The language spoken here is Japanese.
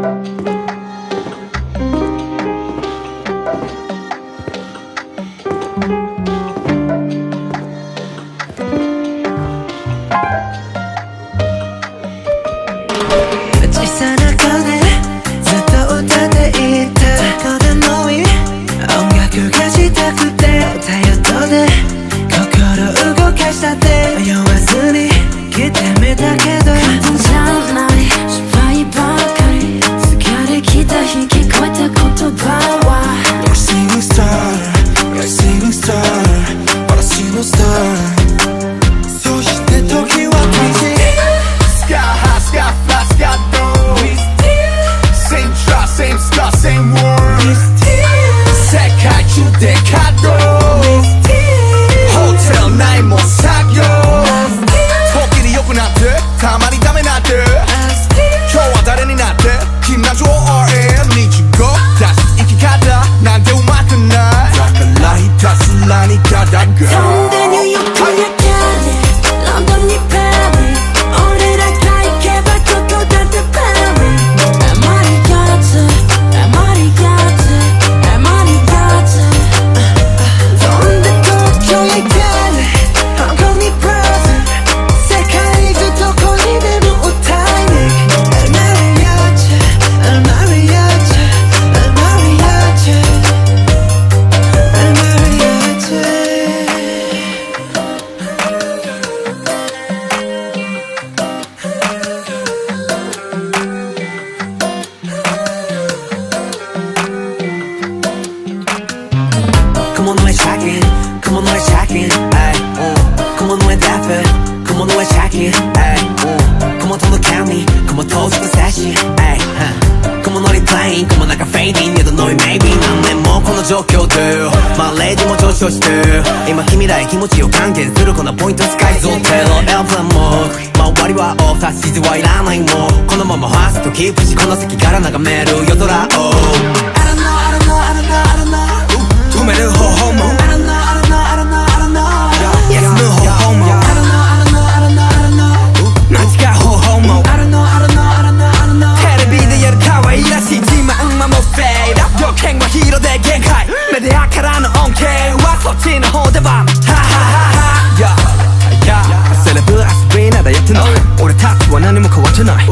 小さな声ずっと歌っていたこだのい音楽がしたくて歌い音で心動かしたって迷わずに来てみたけど簡単じゃない失敗ばかり疲れきた日聞こえた言葉は You're a singing star, you're a singing star嵐のスターそして時は経ちSky high, sky fly, sky low Same try, same star, same world 世界中で稼働 Hotel ないもん作業時に良くなってたまにダメなって今日は誰になって君な情 RM 日語出す生き方なんてうまくないだからひたすらにただが飛んでニューヨークやロンドンにパリ俺らが行けばここだってパリあまりやつあまりやつあまりやつ飛んで東京へ行け香港にブラジル世界中どこにでも歌いにアマリアーチアマリアーチアマリアーチアマリアーチCome on, let's check in. Come on, let's check in. Ay, come on, let's laugh it. Come on, let's check in. Ay, come on, don't look at me. Come on, toast the session. Ay, come on, not playing. Come on, like a fading. You don't know it, maybe. 난 내もこの状況でマレージも上昇して今君らへ気持ちを還元するこのポイント使いぞテロエアプランも周りはオフ指示はいらないもんこのままファーストキープしこの席から眺める夜空を I don't know, I don't know, I don't know, I don't know止める方法も I don't know, I don't know, I don't know, I don't know Yes の方法も I don't know, I don't know, I don't know, I don't know 間違う方法も I don't know, I don't know, I don't know, I don't know テレビでやる可愛らしい自慢はもうフェイド予見はヒーローで限界メディアからの恩恵はそっちの方ではハハハハセレブ遊びならやってない俺たちは何も変わってない